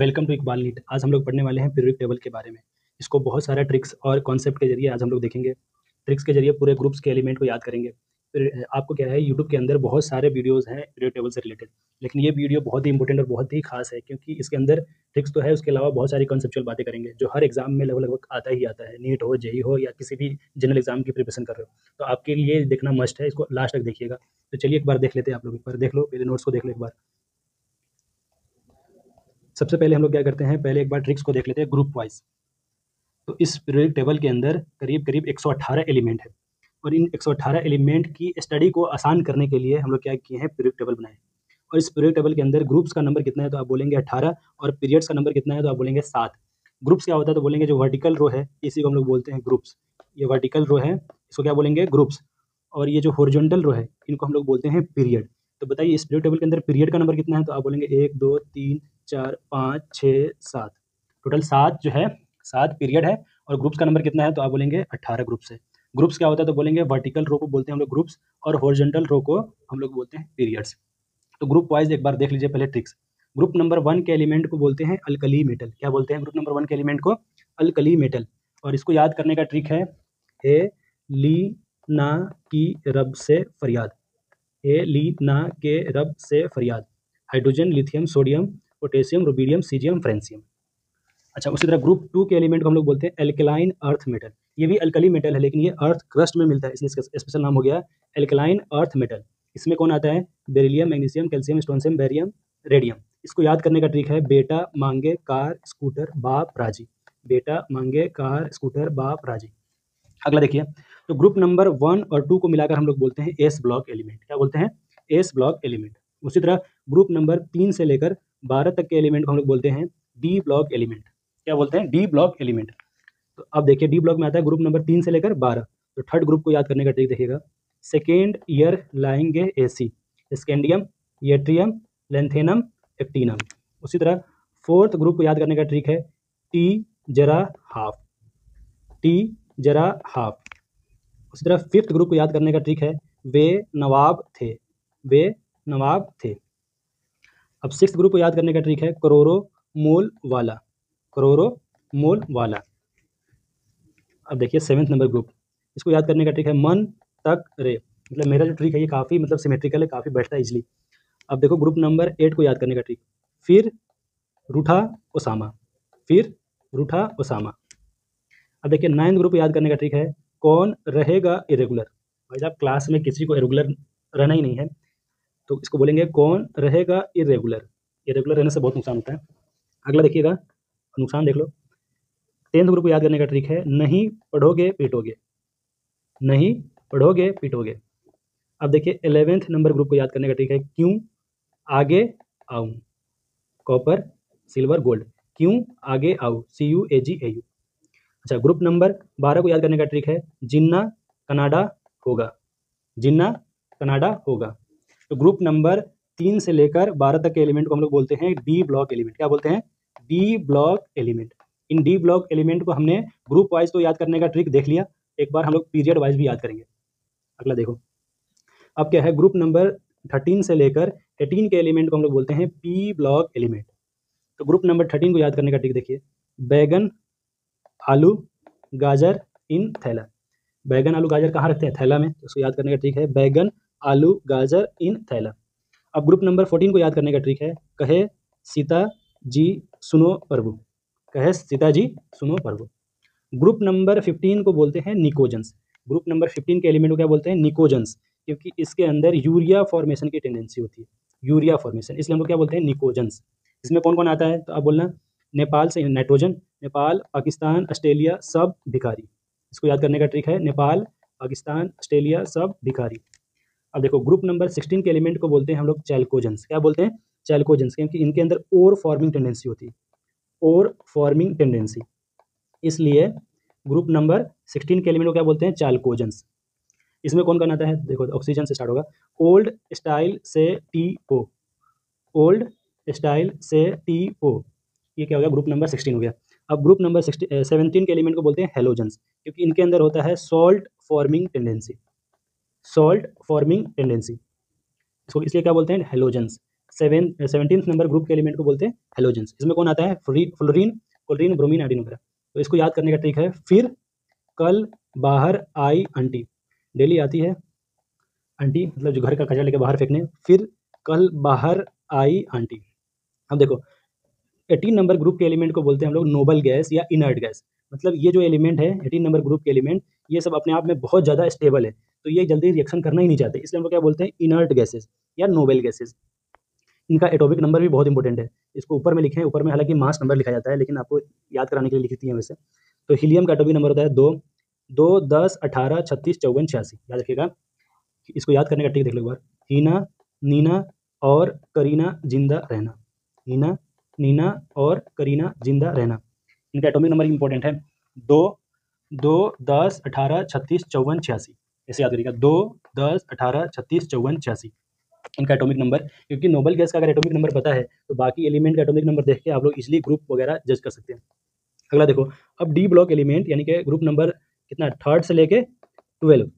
Welcome to Iqbal NEET. आज हम लोग पढ़ने वाले हैं पीरियोडिक टेबल के बारे में। इसको बहुत सारा ट्रिक्स और कॉन्सेप्ट के जरिए आज हम लोग देखेंगे। ट्रिक्स के जरिए पूरे ग्रुप्स के एलिमेंट को याद करेंगे। फिर आपको क्या है, यूट्यूब के अंदर बहुत सारे वीडियोज़ हैं पीरियोडिक टेबल से रिलेटेड, लेकिन ये वीडियो बहुत ही इंपॉर्टेंट और बहुत ही खास है क्योंकि इसके अंदर ट्रिक्स तो है, उसके अलावा बहुत सारी कॉन्सेप्चुअल बातें करेंगे जो हर एग्जाम में लगभग आता ही आता है। नीट हो, जेई हो या किसी भी जनरल एग्जाम की प्रिपरेशन कर रहे हो, तो आपके लिए देखना मस्ट है। इसको लास्ट तक देखिएगा। तो चलिए एक बार देख लेते हैं। आप लोग एक बार देख लो, मेरे नोट्स को देख लो एक बार। सबसे पहले हम लोग क्या करते हैं, पहले एक बार ट्रिक्स को देख लेते हैं ग्रुप वाइज। तो इस पीरियोडिक टेबल के अंदर करीब करीब 118 एलिमेंट है और इन 118 एलिमेंट की स्टडी को आसान करने के लिए हम लोग क्या किए हैं, पीरियोडिक टेबल बनाए। और इस पीरियोडिक टेबल के अंदर ग्रुप्स का नंबर कितना है तो आप बोलेंगे 18, और पीरियड्स का नंबर कितना है तो आप बोलेंगे 7। ग्रुप्स क्या होता है तो बोलेंगे जो वर्टिकल रो है इसी को हम लोग बोलते हैं ग्रुप्स। ये वर्टिकल रो है, इसको क्या बोलेंगे, ग्रुप्स। और ये जो हॉरिजॉन्टल रो है इनको हम लोग बोलते हैं पीरियड। तो बताइए इस पीरियोडिक टेबल के अंदर पीरियड का नंबर कितना है तो आप बोलेंगे 1 2 3 4 5 6 7। टोटल 7 जो है, 7 पीरियड है। और ग्रुप्स का नंबर कितना है तो आप बोलेंगे 18 ग्रुप्स है। ग्रुप्स क्या होता है तो बोलेंगे वर्टिकल रो को बोलते हैं हम लोग ग्रुप्स, और हॉरिजॉन्टल रो को हम लोग बोलते हैं पीरियड्स। तो ग्रुप वाइज एक बार देख लीजिए पहले ट्रिक्स। ग्रुप नंबर 1 के एलिमेंट को बोलते हैं अल्कली मेटल। क्या बोलते हैं ग्रुप नंबर 1 के एलिमेंट को? Alkali metal. और इसको याद करने का ट्रिक है ए ली ना की रब से फरियाद। ए ली ना के रब से फरियाद। Hydrogen, lithium, sodium, potassium, rubidium, caesium, francium. अच्छा, उसी तरह ग्रुप 2 के एलिमेंट को हम लोग बोलते हैं एल्कलाइन अर्थ मेटल। ये भी अल्कली मेटल है लेकिन ये अर्थ क्रस्ट में मिलता है, इसलिए इसका स्पेशल नाम हो गया एल्कलाइन अर्थ मेटल। इसमें कौन आता है? Beryllium, magnesium, calcium, strontium, barium, radium. इसको याद करने का ट्रिक है बेटा मांगे कार स्कूटर बाप राजी। बेटा मांगे कार स्कूटर बाप राजी। अगला देखिए, तो ग्रुप नंबर 1 और 2 को मिलाकर हम लोग बोलते हैं एस ब्लॉक एलिमेंट। क्या बोलते हैं? S block element. उसी तरह ग्रुप नंबर 3 से लेकर 12 तक के एलिमेंट को हम लोग बोलते हैं डी ब्लॉक एलिमेंट। क्या बोलते हैं? D block element. तो अब देखिए डी ब्लॉक में आता है ग्रुप नंबर 3 से लेकर 12। तो थर्ड ग्रुप को याद करने का ट्रिक देखिएगा। सेकेंड ईयर लाएंगे एसी, स्कैंडियम, येट्रियम, लेंथेनम, एक्टिनम। उसी तरह फोर्थ ग्रुप को याद करने का ट्रिक है टी जरा हाफ, टी जरा हाफ। उसी तरह फिफ्थ ग्रुप को याद करने का ट्रिक है वे नवाब थे, वे नवाब थे। अब सिक्स्थ ग्रुप को याद करने का ट्रिक है करोड़ों मोल वाला, करोड़ों मोल वाला। अब देखिए सेवेंथ नंबर ग्रुप, इसको याद करने का ट्रिक है मन तक रे। मतलब मेरा जो ट्रिक है ये काफ़ी मतलब सिमेट्रिकल है, काफ़ी बैठता है इजली। अब देखो ग्रुप नंबर 8 को याद करने का ट्रिक, फिर रूठा ओसामा, फिर रूठा ओसामा। अब देखिए नाइन्थ ग्रुप को याद करने का ट्रिक है कौन रहेगा इरेगुलर। भाई साहब क्लास में किसी को इरेगुलर रहना ही नहीं है, तो इसको बोलेंगे कौन रहेगा इरेगुलर। इरेगुलर रहने से बहुत नुकसान होता है। अगला देखिएगा, नुकसान देख लो। 10th ग्रुप को याद करने का ट्रिक है नहीं पढ़ोगे पीटोगे, नहीं पढ़ोगे पीटोगे। अब देखिए 11th नंबर ग्रुप को याद करने का ट्रिक है क्यों आगे आऊँ, कॉपर, सिल्वर, गोल्ड। क्यों आगे आऊँ, CUAGAU। अच्छा, ग्रुप नंबर 12 को याद करने का ट्रिक है जिन्ना कनाडा होगा, जिन्ना कनाडा होगा। तो ग्रुप नंबर 3 से लेकर 12 तक के एलिमेंट को हम लोग बोलते हैं डी ब्लॉक एलिमेंट। क्या बोलते हैं? D block element. इन डी ब्लॉक एलिमेंट को हमने ग्रुप वाइज तो याद करने का ट्रिक देख लिया, एक बार हम लोग पीरियड वाइज भी याद करेंगे। अगला देखो, अब क्या है, ग्रुप नंबर 13 से लेकर 18 के एलिमेंट को हम लोग बोलते हैं पी ब्लॉक एलिमेंट। तो ग्रुप नंबर 13 को याद करने का ट्रिक देखिए, बैगन, आलू, गाजर इन थैला। बैगन, आलू, गाजर कहाँ रखते हैं? थैला में। तो उसको याद करने का ट्रिक है बैगन, आलू, गाजर इन थैला। अब ग्रुप नंबर 14 को याद करने का ट्रिक है कहे सीता जी सुनो प्रभु, कहे सीता जी सुनो प्रभु। ग्रुप नंबर 15 को बोलते हैं निकोजेंस। ग्रुप नंबर 15 के एलिमेंट को क्या बोलते हैं? निकोजेंस, क्योंकि इसके अंदर यूरिया फॉर्मेशन की टेंडेंसी होती है, यूरिया फॉर्मेशन, इसलिए हम लोग क्या बोलते हैं? निकोजेंस। इसमें कौन कौन आता है तो आप बोलना नेपाल से नाइट्रोजन, नेपाल, पाकिस्तान, ऑस्ट्रेलिया सब भिखारी। इसको याद करने का ट्रिक है नेपाल, पाकिस्तान, ऑस्ट्रेलिया सब भिखारी। अब देखो ग्रुप नंबर 16 के एलिमेंट को बोलते हैं हम लोग चैल्कोजेंस। क्या बोलते हैं? चैल्कोजेंस, क्योंकि इनके अंदर ओर फॉर्मिंग टेंडेंसी होती है, ओर फॉर्मिंग टेंडेंसी, इसलिए ग्रुप नंबर 16 के एलिमेंट को क्या बोलते हैं? चाल्कोजेंस। इसमें कौन कौन आता है? देखो ऑक्सीजन से स्टार्ट होगा, ओल्ड स्टाइल से TO, ओल्ड स्टाइल से TO। ये क्या हो गया? ग्रुप नंबर 16 हो गया। अब ग्रुप नंबर 17 के एलिमेंट को बोलते हैं हेलोजेंस, क्योंकि इनके अंदर होता है salt forming tendency, salt forming tendency, इसको इसलिए क्या बोलते हैं? हेलोजेंस। 17th नंबर ग्रुप के एलिमेंट को बोलते हैं हेलोजेंस। इसमें कौन आता है? फ्लोरीन, क्लोरीन, ब्रोमीन, आयोडीन वगैरह। तो इसको याद करने का ट्रिक है, फिर कल बाहर आई आंटी। डेली आती है आंटी, मतलब जो घर का कचरा लेके बाहर फेंकने, फिर कल बाहर आई आंटी। अब देखो 18 नंबर ग्रुप के एलिमेंट को बोलते हैं हम लोग नोबल गैस या इनर्ट गैस। मतलब ये जो एलिमेंट है 18 नंबर ग्रुप के एलिमेंट, ये सब अपने आप में बहुत ज़्यादा स्टेबल है, तो ये जल्दी रिएक्शन करना ही नहीं चाहते, इसलिए हम लोग क्या बोलते हैं? इनर्ट गैसेस या नोबल गैसेस। इनका एटॉमिक नंबर भी बहुत इंपॉर्टेंट है, इसको ऊपर में लिखें, ऊपर में हालांकि मास नंबर लिखा जाता है, लेकिन आपको याद कराने के लिए लिखती है वैसे। तो हीलियम का एटॉमिक नंबर होता है 2, 2, 10, 18, 36, 54, 86। याद रखिएगा, इसको याद करने का ट्रिक देख लो एक बार। हीना, नीना और करीना जिंदा रहना। हीना, नीना और करीना जिंदा रहना। इनका एटॉमिक नंबर इंपॉर्टेंट है 2, 2, 10, 18, 36, 54, 86। ऐसे याद करिएगा 2, 10, 18, 36, 54, 86 इनका एटॉमिक नंबर। क्योंकि नोबल गैस का अगर एटॉमिक नंबर पता है तो बाकी एलिमेंट का एटॉमिक नंबर देख के आप लोग इजिली ग्रुप वगैरह जज कर सकते हैं। अगला देखो, अब डी ब्लॉक एलिमेंट यानी कि ग्रुप नंबर कितना, 3rd से लेके 12,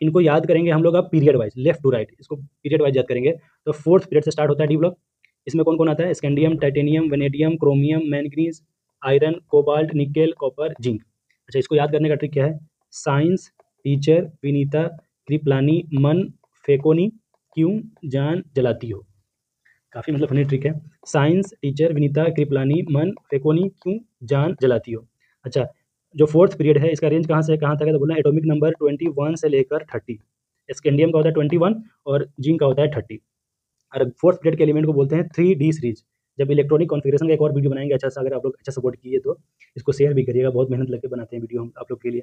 इनको याद करेंगे हम लोग अब period wise, left to right, इसको पीरियड वाइज याद करेंगे। तो 4th पीरियड से स्टार्ट होता है डी ब्लॉक। इसमें कौन कौन आता है? Scandium, titanium, vanadium, chromium, manganese, iron, cobalt, nickel, copper, zinc. अच्छा, इसको याद करने का ट्रिक क्या है? साइंस टीचर विनीता कृपलानी मन फेकोनी क्यों जान जलाती हो। काफ़ी मतलब फनी ट्रिक है। साइंस टीचर विनीता कृपलानी मन फेकोनी क्यों जान जलाती हो। अच्छा, जो 4th पीरियड है इसका रेंज कहाँ से कहाँ तक है? तो बोलना एटॉमिक नंबर 21 से लेकर 30। स्कैंडियम का होता है 21 और जिंक का होता है 30। और 4th पीरियड के एलिमेंट को बोलते हैं 3D सीरीज। जब इलेक्ट्रॉनिक कॉन्फ़िगरेशन का एक और वीडियो बनाएंगे अच्छा सा, अगर आप लोग अच्छा सपोर्ट किए तो इसको शेयर भी करिएगा, बहुत मेहनत लग के बनाते हैं वीडियो हम आप लोग के लिए।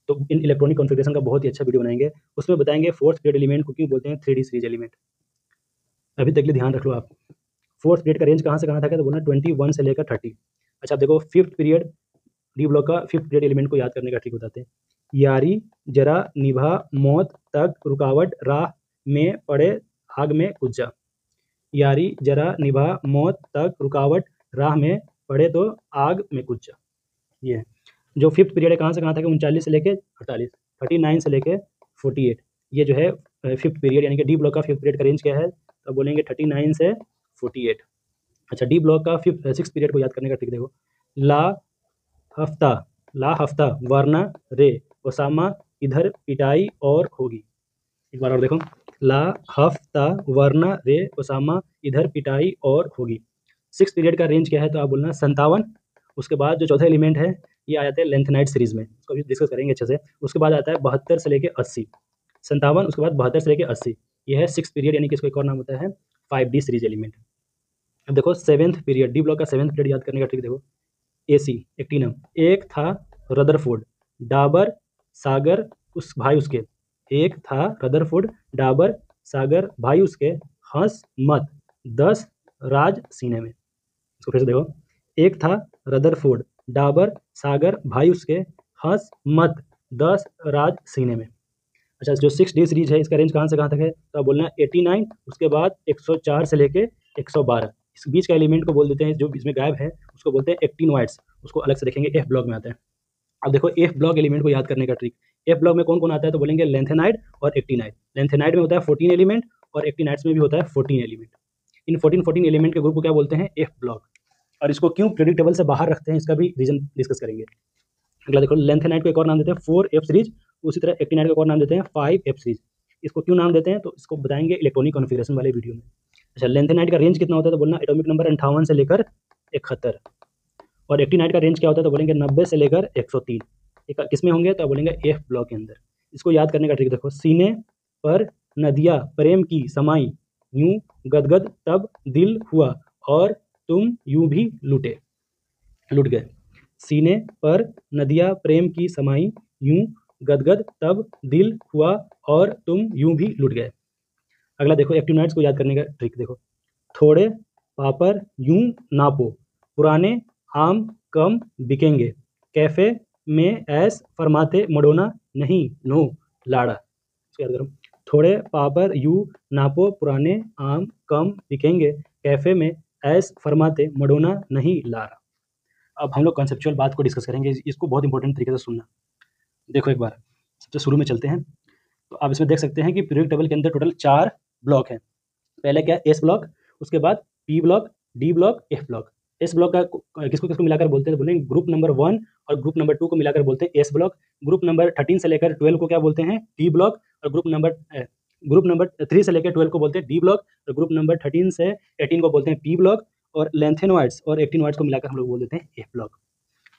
तो इन इलेक्ट्रॉनिक कॉन्फ़िगरेशन का बहुत ही अच्छा वीडियो बनाएंगे, उसमें बताएंगे 4th पीरियड एलिमेंट को क्यों बोलते हैं 3D सीरीज एलिमेंट। अभी तक के लिए ध्यान रख लो आप। 4th पीरियड का रेंज कहाँ से कहाँ तक है? तो बोलना 21 से लेकर 30। अच्छा, अब देखो 5th पीरियड डी ब्लॉक का 5th पीरियड एलिमेंट को याद करने का ट्रिक बताते हैं। यारी जरा निभा मौत तक रुकावट राह में पड़े आग में कूद जा। यारी जरा निभा मौत तक रुकावट राह में पड़े तो आग में कूद जा। ये है। जो 5th पीरियड है कहाँ से कहाँ तक है? 39 से लेके 48, 39 से लेके 48। ये जो है 5th पीरियड यानी कि डी ब्लॉक का 5th पीरियड का रेंज क्या है? तो बोलेंगे 39 से 48। अच्छा, डी ब्लॉक का 6th पीरियड को याद करने का ट्रिक देखो। ला हफ्ता, ला हफ्ता वरना रे ओसामा इधर पिटाई और होगी। एक बार और देखो, ला हफ्ता वरना रे ओसामा इधर पिटाई और होगी। 6th पीरियड का रेंज क्या है? तो आप बोलना 57। उसके बाद जो चौथा एलिमेंट है ये आ जाते हैं लेंथेनाइट सीरीज में, उसको भी डिस्कस करेंगे अच्छे से। उसके बाद आता है 72 से लेके 80, 57, उसके बाद 72 से लेके 80। ये है 6th पीरियड यानी कि इसको एक और नाम होता है 5D सीरीज एलिमेंट। अब देखो 7th पीरियड, डी ब्लॉक का 7th पीरियड याद करने का ट्रिक देखो। AC एक्टिनम, एक था रदरफोर्ड डाबर सागर उस भाई उसके। एक था रदरफोर्ड डाबर सागर भाई उसके, हंस मत 10 राज सीने में। इसको फिर से देखो, एक था रदरफोर्ड डाबर सागर भाई उसके, हंस मत 10 राज सीने में। अच्छा, जो 6D सीरीज है इसका रेंज कहाँ से कहाँ तक है? तो आप बोलना 89, उसके बाद 104 से लेके 112। इस बीच का एलिमेंट को बोल देते हैं, जो इसमें गायब है उसको बोलते हैं एक्टिनोइड्स, उसको अलग से देखेंगे, F ब्लॉक में आता है। अब देखो F ब्लॉक एलिमेंट को याद करने का ट्रिक। F ब्लॉक में कौन कौन आता है? तो बोलेंगे लेंथेनाइड और एक्टिनाइड। लेंथेनाइड में होता है 14 एलिमेंट और एक्टिनाइड्स में भी होता है 14 एलिमेंट। इन 14 एलिमेंट के ग्रुप को क्या बोलते हैं? F block. और इसको क्यों पीरियोडिक टेबल से बाहर रखते हैं इसका भी रीजन डिस्कस करेंगे। अगला देखो, लेंथेनाइड को एक और नाम देते हैं 4F सीरीज, उसी तरह एक्टिनाइड को एक और नाम देते हैं 5F सीरीज। इसको क्यों नाम देते हैं तो इसको बताएंगे इलेक्ट्रॉनिक कॉन्फ़िगरेशन वाले वीडियो में। अच्छा, लेंथेनाइड का रेंज कितना होता है? तो बोलना एटॉमिक नंबर 58 से लेकर 71। और एक्टिनाइड का रेंज क्या होता है? तो बोलेंगे 90 से लेकर 103। किस में होंगे? तो बोलेंगे F ब्लॉक के अंदर। इसको याद करने का ट्रिक देखो। सीने पर नदिया प्रेम की समाई, यूं गदगद तब दिल हुआ और तुम यूं भी लुट गए। सीने पर नदिया प्रेम की समाई, यूं गदगद तब दिल हुआ और तुम यूं भी लुट गए। अगला देखो, एक्टिनोइड्स को याद करने का ट्रिक देखो। थोड़े पापर यूं नापो, पुराने आम कम बिकेंगे, कैफे में ऐस फरमाते मडोना नहीं नो लाड़ा। इसको याद करो। थोड़े पापर यूं नापो, पुराने आम कम बिकेंगे, कैफे में ऐस फरमाते मडोना नहीं लाड़ा। अब हम लोग कॉन्सेप्चुअल बात को डिस्कस करेंगे, इसको बहुत इंपॉर्टेंट तरीके से सुनना। देखो एक बार सबसे शुरू में चलते हैं, तो आप इसमें देख सकते हैं कि पीरियोडिक टेबल के अंदर टोटल 4 ब्लॉक हैं। पहले क्या है? एस ब्लॉक, उसके बाद P block, D block, F block. S block का किसको किसको मिलाकर बोलते हैं, तो बोलेंगे ग्रुप नंबर 1 और ग्रुप नंबर 2 को मिलाकर बोलते हैं एस ब्लॉक। ग्रुप नंबर 13 से लेकर 12 को क्या बोलते हैं, टी ब्लॉक। और ग्रुप नंबर 3 से लेकर 12 को बोलते हैं डी ब्लॉक। और ग्रुप नंबर 13 से 18 को बोलते हैं पी ब्लॉक। और लेंथेनॉइड्स और एक्टिनॉइड्स को मिलाकर हम लोग बोल देते हैं एफ ब्लॉक।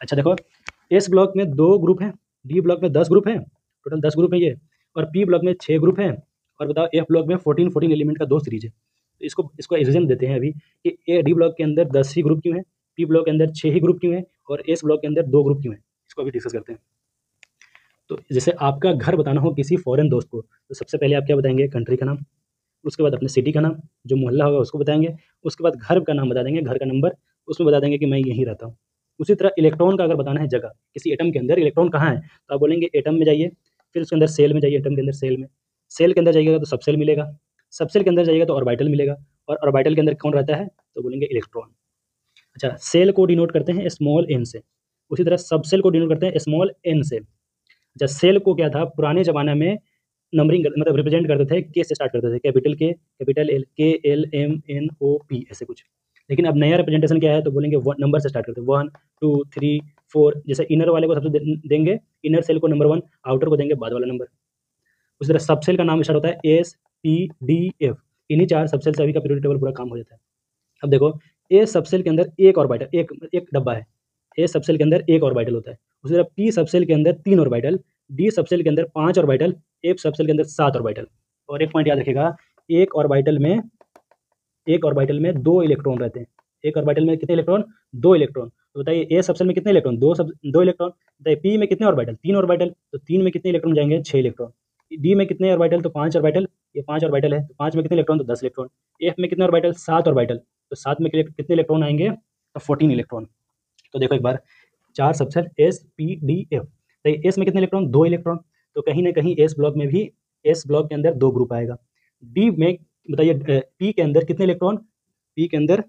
अच्छा देखो, एस ब्लॉक में 2 ग्रुप हैं, डी ब्लॉक में 10 ग्रुप हैं, टोटल 10 ग्रुप है ये। और पी ब्लॉक में 6 ग्रुप हैं। और बताओ एफ ब्लॉक में 14 एलिमेंट का 2 सीरीज है। तो इसको एक्सप्लेन देते हैं अभी कि ए डी ब्लॉक के अंदर 10 ही ग्रुप क्यों है, पी ब्लॉक के अंदर 6 ही ग्रुप क्यों है, और एस ब्लॉक के अंदर 2 ग्रुप क्यों है। इसको अभी डिस्कस करते हैं। तो जैसे आपका घर बताना हो किसी फॉरेन दोस्त को, तो सबसे पहले आप क्या बताएंगे, कंट्री का नाम, उसके बाद अपने सिटी का नाम, जो मोहल्ला होगा उसको बताएंगे, उसके बाद घर का नाम बता देंगे, घर का नंबर, उसमें बता देंगे कि मैं यहीं रहता हूँ। उसी तरह इलेक्ट्रॉन का अगर बताना है जगह, किसी एटम के अंदर इलेक्ट्रॉन कहाँ है, तो आप बोलेंगे एटम में जाइए, फिर उसके अंदर सेल में जाइए, एटम के अंदर सेल में, सेल के अंदर जाइएगा तो सबसेल मिलेगा, सबसेल के अंदर जाइएगा तो ऑर्बिटल मिलेगा, और ऑर्बिटल के अंदर कौन रहता है, तो बोलेंगे इलेक्ट्रॉन। अच्छा, सेल को डिनोट करते हैं स्मॉल एन से, उसी तरह सबसेल को डिनोट करते हैं स्मॉल एन से। अच्छा, सेल को क्या था, पुराने ज़माने में नंबरिंग मतलब रिप्रेजेंट करते थे, के से स्टार्ट करते थे, capital K, capital L, K L M N O P, ऐसे कुछ। लेकिन अब नया रिप्रेजेंटेशन क्या है, तो बोलेंगे नंबर से स्टार्ट करते हैं, 1 2 3 4। जैसे इनर वाले को सबसे देंगे इनर सेल को नंबर 1, आउटर को देंगे बाद वाला नंबर। उसी तरह सब सेल का नाम स्टार्ट होता है एस पी डी एफ। इन्हीं 4 सब सेल से अभी का पीरियोडिक टेबल पूरा काम हो जाता है। अब देखो, ए सब सेल के अंदर एक ऑर्बिटल, एक डब्बा है, ए सब सेल के अंदर एक ऑर्बिटल होता है। उसी तरह पी सब सेल के अंदर 3 ऑर्बिटल, डी सब सेल के अंदर 5 ऑर्बिटल, एफ सब सेल के अंदर 7 ऑर्बिटल। और एक पॉइंट याद रखिएगा, एक ऑर्बिटल में 2 इलेक्ट्रॉन रहते हैं। एक ऑर्बिटल में कितने इलेक्ट्रॉन, 2 इलेक्ट्रॉन। तो बताइए ए सब सेल में कितने इलेक्ट्रॉन, 2 इलेक्ट्रॉन। बताइए पी में कितने ऑर्बिटल, 3 ऑर्बिटल, तो 3 में कितने इलेक्ट्रॉन जाएंगे, 6 इलेक्ट्रॉन। डी में कितने ऑर्बिटल, तो 5 ऑर्बिटल, ये 5 ऑर्बिटल है, तो 5 में कितने इलेक्ट्रॉन, तो 10 इलेक्ट्रॉन। एफ में कितने ऑर्बिटल, 7 ऑर्बिटल, तो 7 में कितने इलेक्ट्रॉन आएंगे, तो 14 इलेक्ट्रॉन। तो देखो एक बार, 4 subshell S P D F. तो एस में कितने इलेक्ट्रॉन, 2 इलेक्ट्रॉन, तो कहीं ना कहीं एस ब्लॉक में भी, एस ब्लॉक के अंदर 2 ग्रुप आएगा। डी में बताइए पी के अंदर कितने इलेक्ट्रॉन, पी के अंदर,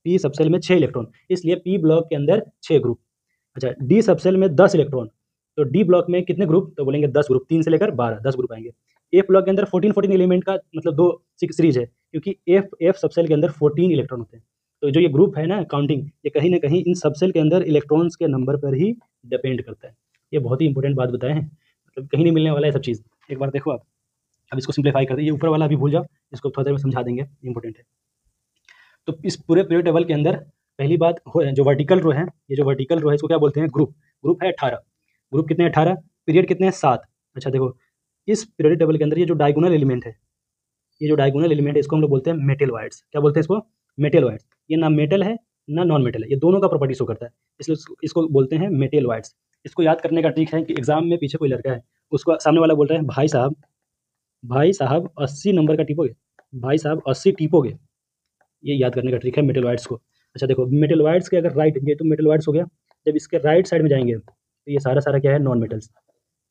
पी सबसेल में 6 इलेक्ट्रॉन, इसलिए पी ब्लॉक के अंदर 6 ग्रुप। अच्छा, डी सबसेल में 10 इलेक्ट्रॉन, तो डी ब्लॉक में कितने ग्रुप, तो बोलेंगे 10 ग्रुप, 3 से लेकर 12, 10 ग्रुप आएंगे। एफ ब्लॉक के अंदर 14 एलिमेंट का मतलब 2 सीरीज है, क्योंकि एफ सबसेल के अंदर 14 इलेक्ट्रॉन होते हैं। तो जो ये ग्रुप है ना काउंटिंग, ये कहीं ना कहीं इन सबसेल के अंदर इलेक्ट्रॉन्स के नंबर पर ही डिपेंड करता है। ये बहुत ही इंपॉर्टेंट बात बताए हैं, मतलब कहीं नहीं मिलने वाला है सब चीज़। एक बार देखो आप, अब इसको सिंप्लीफाई करते हैं, ये ऊपर वाला भी भूल जाओ, इसको थोड़ा देर में समझा देंगे, इंपॉर्टेंट है। तो इस पूरे पीरियड टेबल के अंदर पहली बात जो वर्टिकल रो है, ये जो वर्टिकल रो है इसको क्या बोलते हैं, ग्रुप। ग्रुप है 18, ग्रुप कितने 18, पीरियड कितने हैं 7। अच्छा देखो, इस पीरियड टेबल के अंदर ये जो डायगोनल एलिमेंट है, ये जो डायगोनल एलिमेंट है इसको हम लोग बोलते हैं मेटल वाइड्स। क्या बोलते हैं इसको, मेटल वाइड्स। ये ना मेटल है ना नॉन मेटल है, ये दोनों का प्रॉपर्टी शो करता है, इसलिए इसको बोलते हैं मेटल वाइड्स। इसको याद करने का ट्रिक है कि एग्जाम में पीछे कोई लड़का है, उसको सामने वाला बोल रहा है भाई साहब 80 नंबर का टिपोगे, भाई साहब 80 टिपोगे, ये याद करने का ट्रिक है मेटल वाइड्स को। अच्छा देखो, मेटल वाइड्स के अगर राइट, ये तो मेटल वाइड्स हो गया, जब इसके राइट साइड में जाएंगे तो ये सारा क्या है, नॉन मेटल्स।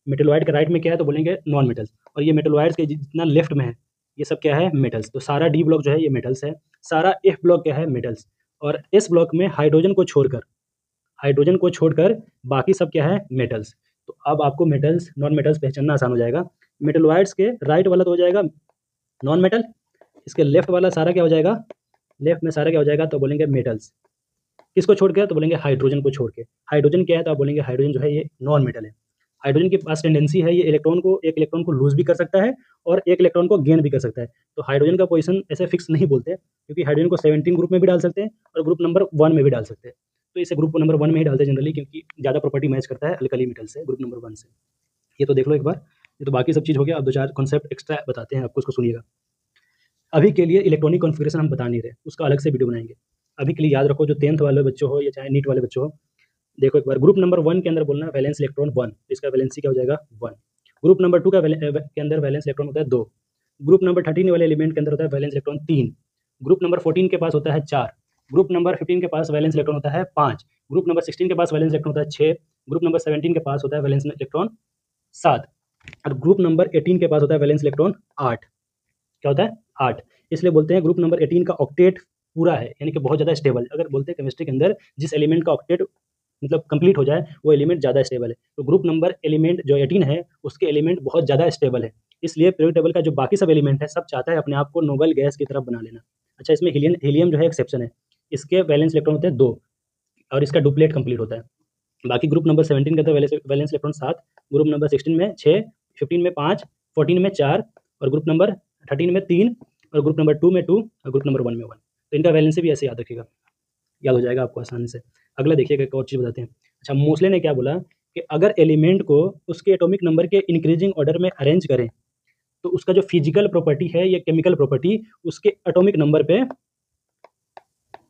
मेटल वाइड के राइट में क्या है, तो बोलेंगे नॉन मेटल्स। और ये मेटल वाइड्स के जितना लेफ्ट में है ये सब क्या है, मेटल्स। तो सारा डी ब्लॉक जो है ये मेटल्स है, सारा एफ ब्लॉक क्या है, मेटल्स। और एस ब्लॉक में हाइड्रोजन को छोड़कर बाकी सब क्या है, मेटल्स। तो अब आपको मेटल्स नॉन मेटल्स पहचानना आसान हो जाएगा। मेटल वाइड्स के राइट वाला तो हो जाएगा नॉन मेटल, इसके लेफ्ट वाला सारा क्या हो जाएगा, लेफ्ट में सारा क्या हो जाएगा, तो बोलेंगे मेटल्स। किसको छोड़ के, तो बोलेंगे हाइड्रोजन को छोड़ के। हाइड्रोजन क्या है, तो आप बोलेंगे हाइड्रोजन जो है ये नॉन मेटल है। हाइड्रोजन के पास टेंडेंसी है, ये एक इलेक्ट्रॉन को लूज भी कर सकता है और एक इलेक्ट्रॉन को गेन भी कर सकता है। तो हाइड्रोजन का पोजीशन ऐसे फिक्स नहीं बोलते, क्योंकि हाइड्रोजन को 17 ग्रुप में भी डाल सकते हैं और ग्रुप नंबर 1 में भी डाल सकते हैं। तो इसे ग्रुप नंबर 1 में ही डालते हैं जनरली, क्योंकि ज़्यादा प्रॉपर्टी मैच करता है अल्कली मेटल से, ग्रुप नंबर 1 से। ये तो देख लो एक बार, ये तो बाकी सब चीज़ हो गया। अब 2-4 कॉन्सेप्ट एक्स्ट्रा बताते हैं आपको, उसको सुनिएगा। अभी के लिए इलेक्ट्रॉनिक कॉन्फ़िगरेशन हम बता नहीं रहे, उसका अलग से वीडियो बनाएंगे। अभी के लिए याद रखो, जो 10th वाले बच्चों हो या चाहे नीट वाले बच्चों हो, देखो एक बार, ग्रुप नंबर 1 के अंदर बोलना वैलेंस इलेक्ट्रॉन 1, इसका वैलेंसी क्या हो जाएगा 1। ग्रुप नंबर 2 के अंदर वैलेंस इलेक्ट्रॉन होता है 2। ग्रुप नंबर 13 वाले एलिमेंट के अंदर होता है वैलेंस इलेक्ट्रॉन 3। ग्रुप नंबर 14 के पास होता है 4। ग्रुप नंबर 15 के पास वैलेंस इलेक्ट्रॉन होता है 5। ग्रुप नंबर 16 के पास वैलेंस इलेक्ट्रॉन होता है 6। ग्रुप नंबर 17 के पास होता है वैलेंस इलेक्ट्रॉन 7। और ग्रुप नंबर 18 के पास होता है वैलेंस इलेक्ट्रॉन 8। क्या होता है 8। इसलिए बोलते हैं ग्रुप नंबर 18 का ऑक्टेट पूरा है, यानी कि बहुत ज़्यादा स्टेबल। अगर बोलते हैं केमिस्ट्री के अंदर जिस एलिमेंट का ऑक्टेट मतलब कंप्लीट हो जाए वो एलिमेंट ज़्यादा स्टेबल है, तो ग्रुप नंबर एलिमेंट जो 18 है उसके एलिमेंट बहुत ज़्यादा स्टेबल है। इसलिए पीरियोडिक टेबल का जो बाकी सब एलिमेंट है सब चाहता है अपने आप को नोबल गैस की तरफ बना लेना। अच्छा, इसमें हीलियम जो है एक्सेप्शन है, इसके वैलेंस इलेक्ट्रॉन होते हैं 2 और इसका डुप्लेट कंप्लीट होता है। बाकी ग्रुप नंबर 17 के अंदर वैलेंस इलेक्ट्रॉन 7, ग्रुप नंबर 16 में 6, 15 में 5, 14 में 4 और ग्रुप नंबर 13 में 3 और ग्रुप नंबर 2 में 2 और ग्रुप नंबर 1 में 1। तो इनका वैलेंस भी ऐसे याद रखिएगा, याद हो जाएगा आपको आसानी से। अगला देखिएगा एक और चीज़ बताते हैं। अच्छा, मोस्ले ने क्या बोला कि अगर एलिमेंट को उसके एटॉमिक नंबर के इंक्रीजिंग ऑर्डर में अरेंज करें तो उसका जो फिजिकल प्रॉपर्टी है या केमिकल प्रॉपर्टी उसके एटॉमिक नंबर पे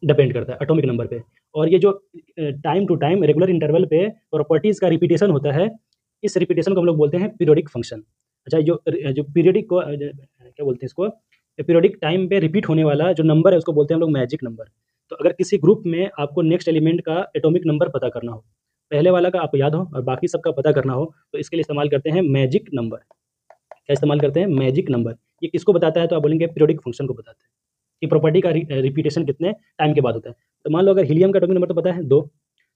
डिपेंड करता है, एटॉमिक नंबर पे। और ये जो time to time regular interval पे प्रॉपर्टीज़ का रिपीटेशन होता है, इस रिपीटेशन को हम लोग बोलते हैं पीरियोडिक फंक्शन। अच्छा, जो पीरियोडिक को क्या बोलते हैं इसको, पीरियोडिक टाइम पे रिपीट होने वाला जो नंबर है उसको बोलते हैं हम लोग मैजिक नंबर। तो अगर किसी ग्रुप में आपको नेक्स्ट एलिमेंट का एटॉमिक नंबर पता करना हो, पहले वाला का आपको याद हो और बाकी सबका पता करना हो, तो इसके लिए इस्तेमाल करते हैं मैजिक नंबर। क्या इस्तेमाल करते हैं? Magic number. ये किसको बताता है? तो आप बोलेंगे पीरियोडिक फंक्शन को बताता है कि प्रॉपर्टी का रिपीटेशन कितने टाइम के बाद होता है। तो मान लो अगर हीलियम का एटॉमिक नंबर तो पता है 2,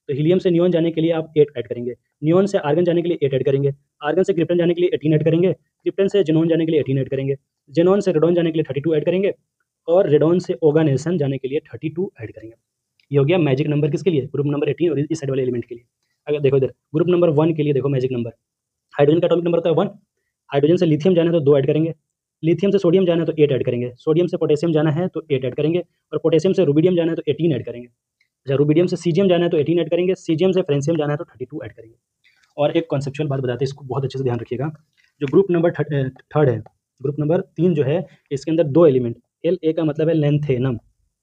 तो हीलियम से नियॉन जाने के लिए आप 8 ऐड करेंगे, नियॉन से आर्गन जाने के लिए 8 ऐड करेंगे, आर्गन से क्रिप्टन जाने के लिए 18 ऐड करेंगे, क्रिप्टन से जेनॉन जाने के लिए 18 ऐड करेंगे, जेनॉन से रेडॉन जाने के लिए 32 ऐड करेंगे और रेडॉन से ओगानेसन जाने के लिए 32 ऐड करेंगे। ये हो गया मैजिक नंबर किसके लिए? ग्रुप नंबर 18 और इस साइड वाले एलिमेंट के लिए। अगर देखो इधर ग्रुप नंबर 1 के लिए देखो मैजिक नंबर, हाइड्रोजन का एटॉमिक नंबर होता है 1, हाइड्रोजन से लिथियम जाना है तो 2 ऐड करेंगे, लिथियम से सोडियम जाना है तो 8 ऐड करेंगे, सोडियम से पोटेशियम जाना है तो 8 ऐड करेंगे और पोटेशियम से रुबिडियम जाना है तो 18 ऐड करेंगे। अच्छा, रुबिडियम से सीजियम जाना है तो 18 ऐड करेंगे, सीजियम से फ्रेंसियम जाना है तो 32 ऐड करेंगे। और एक कॉन्सेप्चुअल बात बताते हैं, इसको बहुत अच्छे से ध्यान रखिएगा। जो ग्रुप नंबर थर्ड है, ग्रुप नंबर 3 जो है, इसके अंदर 2 एलिमेंट, एल ए का मतलब है लेंथेनम,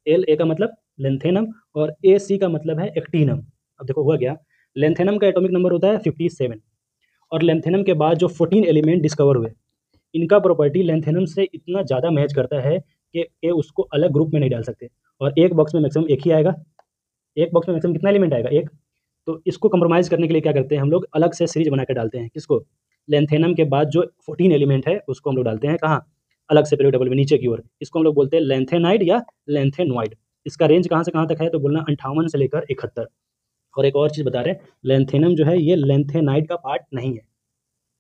एल ए का मतलब लेंथेनम और ए सी का मतलब है एक्टिनम। अब देखो हुआ क्या, लेंथेनम का एटॉमिक नंबर होता है 57 और लेंथेनम के बाद जो 14 एलिमेंट डिस्कवर हुए, इनका प्रॉपर्टी लेंथेनम से इतना ज़्यादा मैच करता है कि उसको अलग ग्रुप में नहीं डाल सकते और एक बॉक्स में मैक्सिमम एक ही आएगा। एक बॉक्स में मैक्सिमम कितना एलिमेंट आएगा? एक। तो इसको कंप्रोमाइज़ करने के लिए क्या करते हैं हम लोग, अलग से सीरीज बना के डालते हैं। किसको? लेंथेनम के बाद जो 14 एलिमेंट है उसको हम लोग डालते हैं कहाँ? अलग से पीरियोडिक टेबल में नीचे की ओर। इसको हम लोग बोलते हैं लेंथेनाइड या लेंथेनॉइड। इसका रेंज कहाँ से कहाँ तक है? तो बोलना 58 से लेकर 71। और एक और चीज़ बता रहे हैं, लेंथेनम जो है ये लेंथेनाइड का पार्ट नहीं है।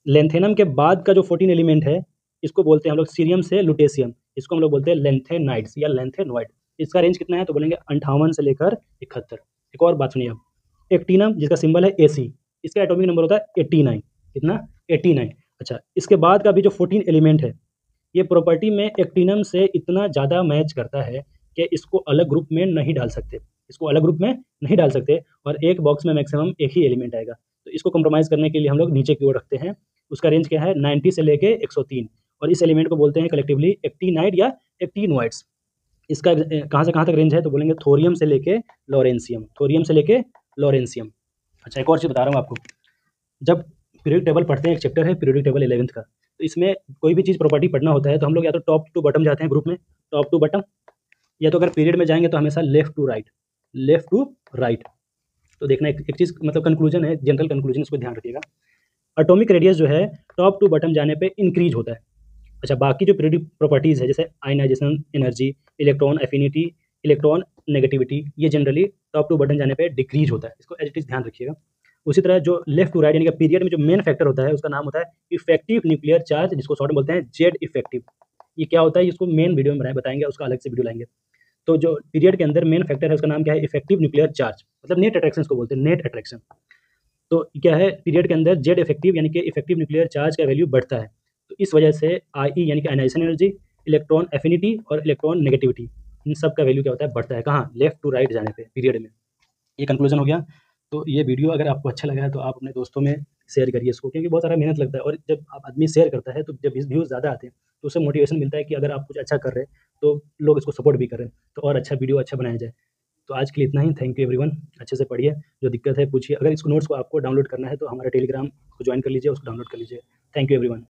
लेंथेनम के बाद का जो 14 एलिमेंट है इसको बोलते हैं हम लोग सीरियम से लुटेशियम, इसको हम लोग बोलते हैं लेंथेनाइड्स या लेंथेनॉइड। इसका रेंज कितना है? तो बोलेंगे 58 से लेकर 71। एक और बात सुनिए आप, एक्टिनम जिसका सिंबल है एसी, इसका एटॉमिक नंबर होता है 89। कितना? 89। अच्छा, इसके बाद का भी जो 14 एलिमेंट है ये प्रॉपर्टी में एक्टिनम से इतना ज़्यादा मैच करता है कि इसको अलग ग्रुप में नहीं डाल सकते, इसको अलग ग्रुप में नहीं डाल सकते और एक बॉक्स में मैक्सिमम एक ही एलिमेंट आएगा। तो इसको कंप्रोमाइज़ करने के लिए हम लोग नीचे की ओर रखते हैं। उसका रेंज क्या है? 90 से लेके 103 और इस एलिमेंट को बोलते हैं कलेक्टिवली एक्टिनाइड या एक्टिनॉइड्स। इसका कहाँ से कहाँ तक रेंज है? तो बोलेंगे थोरियम से लेके लॉरेंसियम, थोरियम से लेके लॉरेंसियम। अच्छा, एक और चीज़ बता रहा हूँ आपको, जब पीरियोडिक टेबल पढ़ते हैं, एक चैप्टर है पीरियोडिक टेबल 11th का, तो इसमें कोई भी चीज़ प्रॉपर्टी पढ़ना होता है तो हम लोग या तो टॉप टू बॉटम जाते हैं ग्रुप में, टॉप टू बॉटम, या तो अगर पीरियड में जाएंगे तो हमेशा left to right, left to right. तो देखना एक चीज़ मतलब कंक्लूजन है, जनरल कंक्लूजन, इसको ध्यान रखिएगा। एटॉमिक रेडियस जो है टॉप टू बॉटम जाने पे इंक्रीज होता है। अच्छा, बाकी जो पीरियोडिक प्रॉपर्टीज़ है जैसे ionization energy, electron affinity, electron negativity, ये जनरली टॉप टू बॉटम जाने पे डिक्रीज होता है। इसको एज इट इज़ ध्यान रखिएगा। उसी तरह जो लेफ्ट टू राइट यानी कि पीरियड में जो मेन फैक्टर होता है उसका नाम होता है इफेक्टिव न्यूक्लियर चार्ज, जिसको शॉर्ट में बोलते हैं जेड इफेक्टिव। ये क्या होता है इसको मेन वीडियो में बताएंगे, उसका अलग से वीडियो लाएंगे। तो जो पीरियड के अंदर मेन फैक्टर है उसका नाम क्या है? इफेक्टिव न्यूक्लियर चार्ज, मतलब नेट अट्रैक्शन को बोलते हैं, नेट अट्रैक्शन। तो क्या है, पीरियड के अंदर जेड इफेक्टिव यानी कि इफेक्टिव न्यूक्लियर चार्ज का वैल्यू बढ़ता है। तो इस वजह से आई यानी कि आयनाइजेशन एनर्जी, इलेक्ट्रॉन एफिनिटी और इलेक्ट्रॉन नेगेटिविटी, इन सब का वैल्यू क्या होता है? बढ़ता है। कहाँ? लेफ्ट टू राइट जाने पे पीरियड में। ये कंक्लूजन हो गया। तो ये वीडियो अगर आपको अच्छा लगा है तो आप अपने दोस्तों में शेयर करिए इसको, क्योंकि बहुत सारा मेहनत लगता है और जब आप आदमी शेयर करता है तो जब व्यूज़ ज़्यादा आते हैं तो उससे मोटिवेशन मिलता है कि अगर आप कुछ अच्छा कर रहे हैं तो लोग इसको सपोर्ट भी कर रहे हैं, तो और अच्छा वीडियो अच्छा बनाया जाए। तो आज के लिए इतना ही। Thank you everyone. अच्छे से पढ़िए, जो दिक्कत है पूछिए। अगर इसको नोट्स को आपको डाउनलोड करना है तो हमारा टेलीग्राम को ज्वाइन कर लीजिए, उसको डाउनलोड कर लीजिए। Thank you everyone.